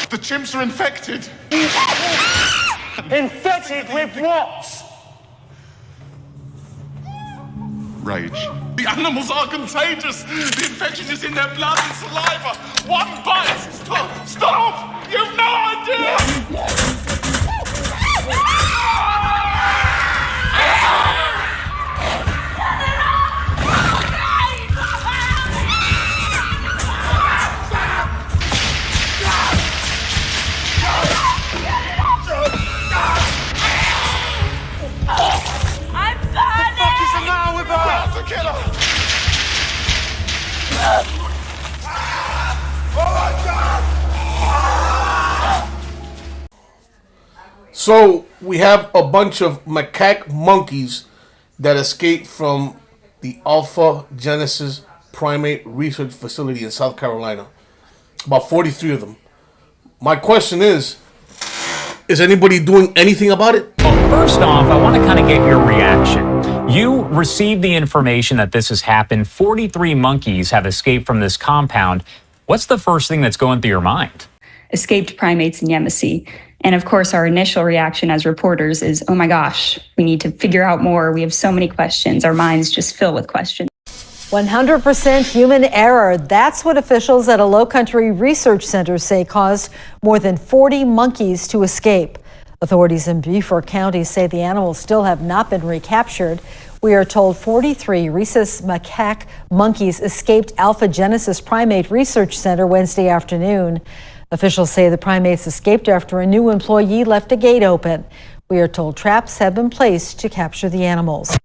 The chimps are infected. Infected with what? Rage. The animals are contagious. The infection is in their blood and saliva. One bite. Stop! Stop! You've no idea! So we have a bunch of macaque monkeys that escaped from the Alpha Genesis Primate Research Facility in South Carolina. About 43 of them. My question is anybody doing anything about it? Well, first off, I want to kind of get your reaction. You received the information that this has happened. 43 monkeys have escaped from this compound. What's the first thing that's going through your mind? Escaped primates in Yemassee. And of course, our initial reaction as reporters is, oh my gosh, we need to figure out more. We have so many questions. Our minds just fill with questions. 100% human error. That's what officials at a Lowcountry research center say caused more than 40 monkeys to escape. Authorities in Beaufort County say the animals still have not been recaptured. We are told 43 rhesus macaque monkeys escaped Alpha Genesis Primate Research Center Wednesday afternoon. Officials say the primates escaped after a new employee left a gate open. We are told traps have been placed to capture the animals.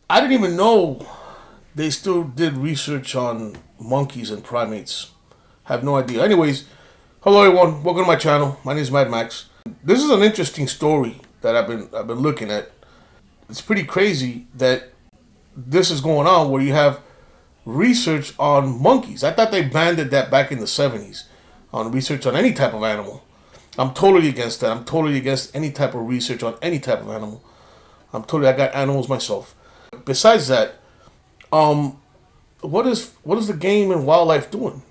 I didn't even know they still did research on monkeys and primates. Have no idea. Anyways, hello everyone. Welcome to my channel. My name is Mad Max. This is an interesting story that I've been looking at. It's pretty crazy that this is going on where you have research on monkeys. I thought they banned that back in the 70s on research on any type of animal. I'm totally against that. I'm totally against any type of research on any type of animal. I got animals myself. Besides that, what is the game and wildlife doing?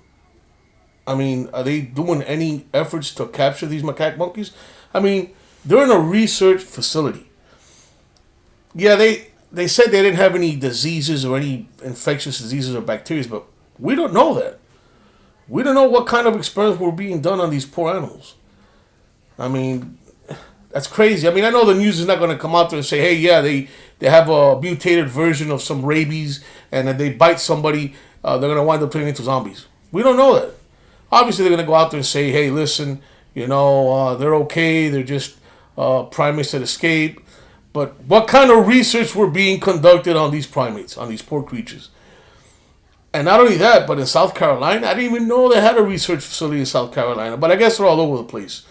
I mean, are they doing any efforts to capture these macaque monkeys? I mean, they're in a research facility. Yeah, they said they didn't have any diseases or any infectious diseases or bacteria, but we don't know that. We don't know what kind of experiments were being done on these poor animals. I mean, that's crazy. I mean, I know the news is not going to come out there and say, hey, yeah, they have a mutated version of some rabies, and if they bite somebody, they're going to wind up turning into zombies. We don't know that. Obviously, they're going to go out there and say, hey, listen, they're okay. They're just primates that escape. But what kind of research were being conducted on these primates, on these poor creatures? And not only that, but in South Carolina, I didn't even know they had a research facility in South Carolina. But I guess they're all over the place.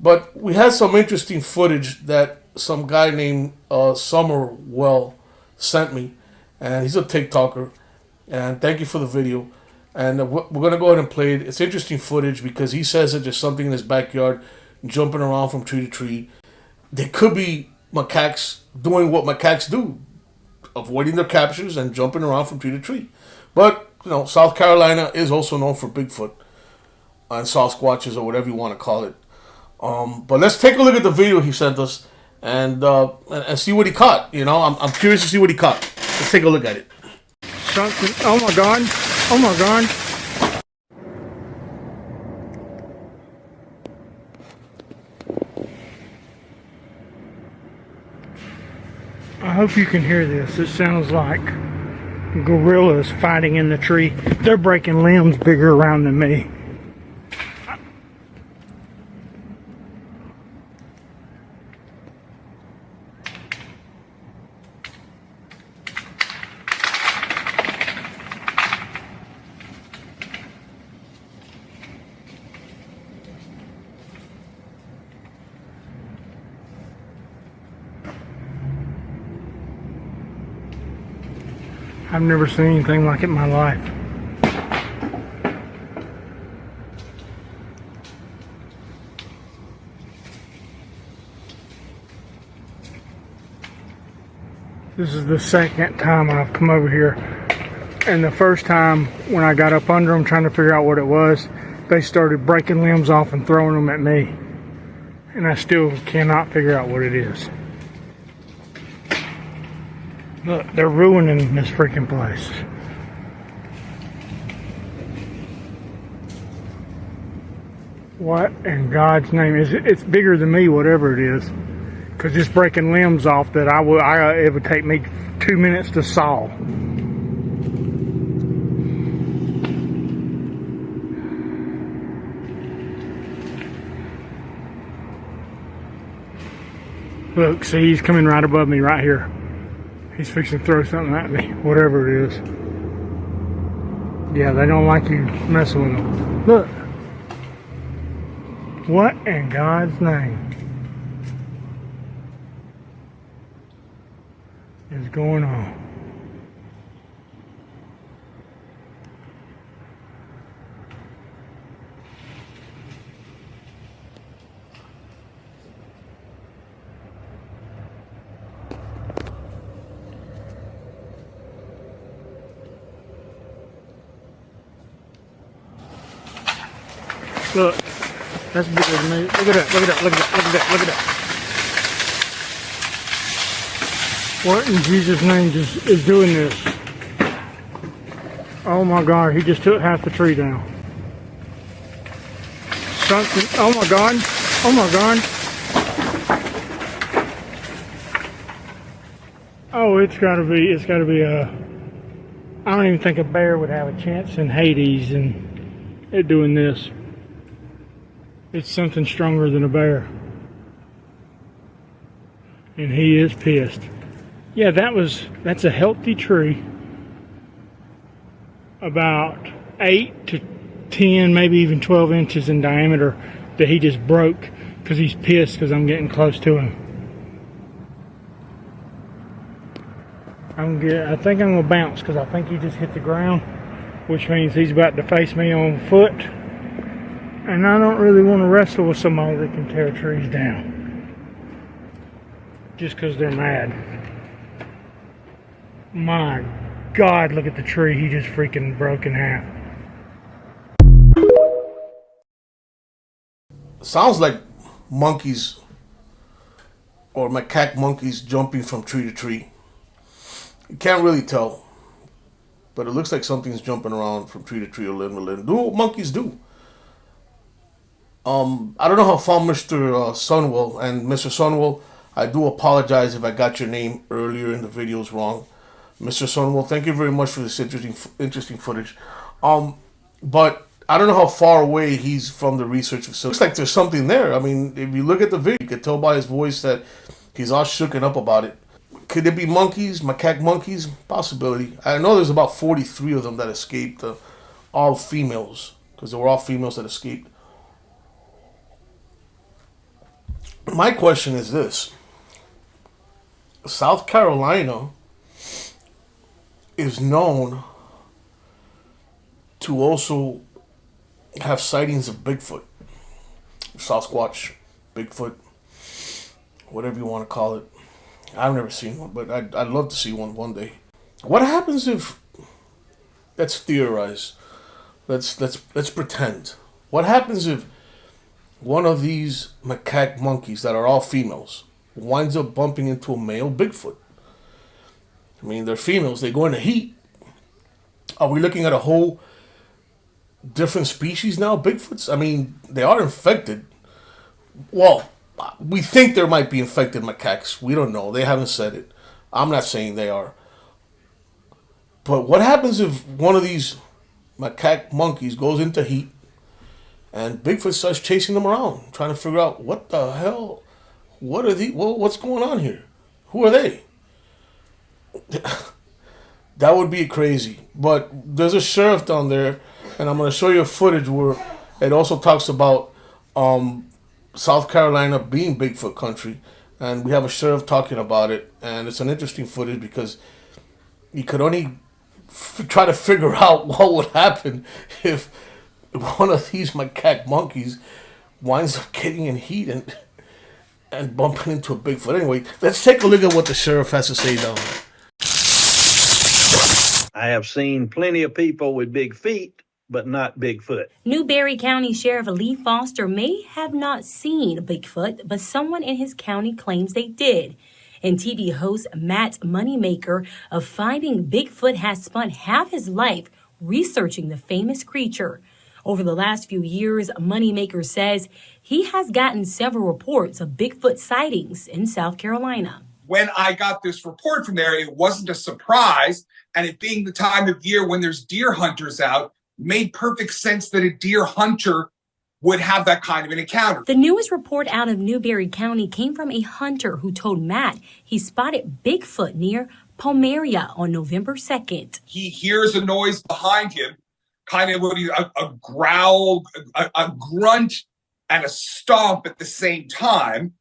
But we had some interesting footage that some guy named Summerwell sent me. And he's a TikToker. And thank you for the video. And we're going to go ahead and play it. It's interesting footage because he says that there's something in his backyard jumping around from tree to tree. There could be macaques doing what macaques do, avoiding their captures and jumping around from tree to tree. But, South Carolina is also known for Bigfoot and Sasquatches or whatever you want to call it. But let's take a look at the video he sent us and see what he caught. I'm curious to see what he caught. Let's take a look at it. Something. Oh my God. Oh my God. I hope you can hear this. It sounds like gorillas fighting in the tree. They're breaking limbs bigger around than me. I've never seen anything like it in my life. This is the second time I've come over here And the first time when I got up under them trying to figure out what it was, they started breaking limbs off and throwing them at me. And I still cannot figure out what it is. Look, they're ruining this freaking place. What in God's name is it? It's bigger than me, whatever it is. Because it's breaking limbs off that it would take me 2 minutes to saw. Look, see, he's coming right above me right here. He's fixing to throw something at me, whatever it is. Yeah, they don't like you messing with them. Look. What in God's name is going on? Look, that's bigger than me. Look at that, look at that, look at that, look at that, look at that. What in Jesus' name is doing this? Oh my God, he just took half the tree down. Something, oh my God, oh my God. Oh, it's gotta be I don't even think a bear would have a chance in Hades and doing this. It's something stronger than a bear. And he is pissed. Yeah, that's a healthy tree. About 8 to 10, maybe even 12 inches in diameter that he just broke because he's pissed because I'm getting close to him. I think I'm going to bounce because I think he just hit the ground, which means he's about to face me on foot. And I don't really want to wrestle with somebody that can tear trees down. Just because they're mad. My God, look at the tree he just freaking broke in half. Sounds like monkeys or macaque monkeys jumping from tree to tree. You can't really tell. But it looks like something's jumping around from tree to tree or limb to limb. Do what monkeys do. I don't know how far Mr. Sunwell, and Mr. Sunwell, I do apologize if I got your name earlier in the videos wrong. Mr. Sunwell, thank you very much for this interesting footage. But I don't know how far away he's from the research facility. Looks like there's something there. I mean, if you look at the video, you can tell by his voice that he's all shooken up about it. Could it be monkeys, macaque monkeys? Possibility. I know there's about 43 of them that escaped, all females, because they were all females that escaped. My question is this. South Carolina is known to also have sightings of Bigfoot, Sasquatch, Bigfoot, whatever you want to call it. I've never seen one, but I'd love to see one day. What happens if, let's theorize, let's pretend. What happens if one of these macaque monkeys that are all females winds up bumping into a male Bigfoot? I mean, they're females, they go into heat. Are we looking at a whole different species now, Bigfoots? I mean, they are infected. Well, we think there might be infected macaques. We don't know. They haven't said it. I'm not saying they are. But what happens if one of these macaque monkeys goes into heat and Bigfoot starts chasing them around, trying to figure out what the hell, what are these, what's going on here? Who are they? That would be crazy. But there's a sheriff down there, and I'm going to show you a footage where it also talks about South Carolina being Bigfoot country, and we have a sheriff talking about it, and it's an interesting footage because you could only try to figure out what would happen if one of these macaque monkeys winds up getting in heat and bumping into a Bigfoot. Anyway, let's take a look at what the sheriff has to say down there. I have seen plenty of people with big feet, but not Bigfoot. Newberry County Sheriff Lee Foster may have not seen Bigfoot, but someone in his county claims they did. And TV host Matt Moneymaker of Finding Bigfoot has spent half his life researching the famous creature. Over the last few years, Moneymaker says he has gotten several reports of Bigfoot sightings in South Carolina. When I got this report from there, it wasn't a surprise. And it being the time of year when there's deer hunters out, made perfect sense that a deer hunter would have that kind of an encounter. The newest report out of Newberry County came from a hunter who told Matt he spotted Bigfoot near Pomeria on November 2nd. He hears a noise behind him, kind of a growl, a grunt, and a stomp at the same time.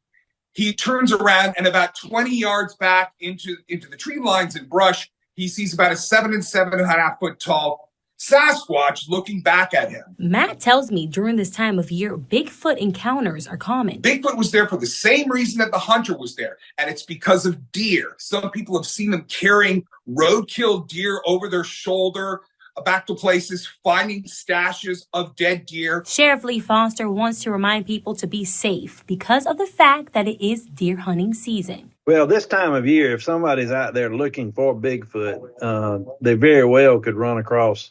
He turns around, and about 20 yards back into the tree lines and brush, he sees about a 7 and 7.5 foot tall Sasquatch looking back at him. Matt tells me during this time of year, Bigfoot encounters are common. Bigfoot was there for the same reason that the hunter was there, and it's because of deer. Some people have seen them carrying roadkill deer over their shoulder back to places, finding stashes of dead deer. Sheriff Lee Foster wants to remind people to be safe because of the fact that it is deer hunting season. Well, this time of year, if somebody's out there looking for Bigfoot, they very well could run across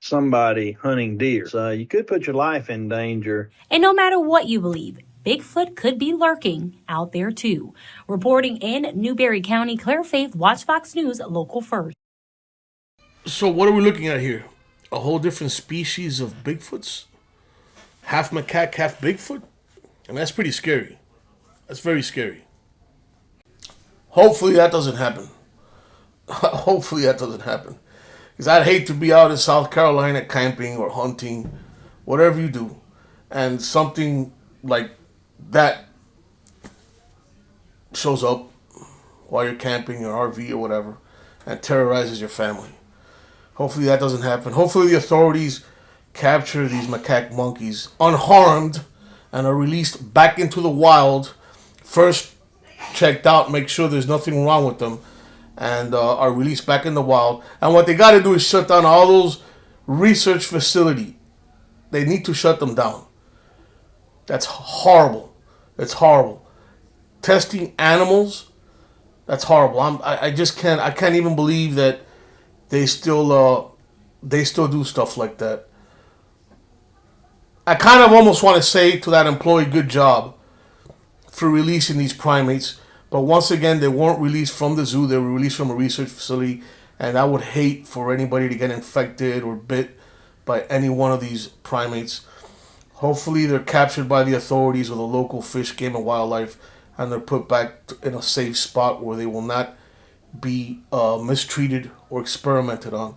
somebody hunting deer. So you could put your life in danger. And no matter what you believe, Bigfoot could be lurking out there too. Reporting in Newberry County, Claire Faith, Watch Fox News, Local First. So what are we looking at here? A whole different species of Bigfoots? Half macaque, half Bigfoot? And that's pretty scary. That's very scary. Hopefully that doesn't happen. Hopefully that doesn't happen. Because I'd hate to be out in South Carolina camping or hunting, whatever you do, and something like that shows up while you're camping or RV or whatever and terrorizes your family. Hopefully that doesn't happen. Hopefully the authorities capture these macaque monkeys unharmed and are released back into the wild. First checked out, make sure there's nothing wrong with them, and are released back in the wild. And what they got to do is shut down all those research facilities. They need to shut them down. That's horrible. It's horrible. Testing animals, that's horrible. I just can't. I can't even believe that they still do stuff like that. I kind of almost want to say to that employee, good job for releasing these primates. But once again, they weren't released from the zoo. They were released from a research facility. And I would hate for anybody to get infected or bit by any one of these primates. Hopefully they're captured by the authorities or the local Fish, Game and Wildlife, and they're put back in a safe spot where they will not be mistreated or experimented on,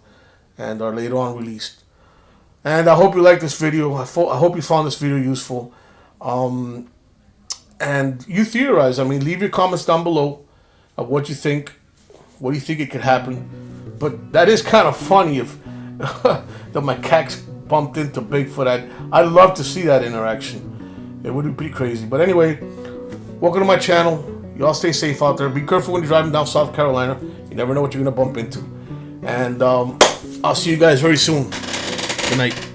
and are later on released. And I hope you like this video. I hope you found this video useful. And you theorize. I mean, leave your comments down below of what you think. What do you think it could happen? But that is kind of funny if the macaques bumped into Bigfoot. I'd love to see that interaction. It would be pretty crazy. But anyway, welcome to my channel. Y'all stay safe out there. Be careful when you're driving down South Carolina. You never know what you're going to bump into. And I'll see you guys very soon. Good night.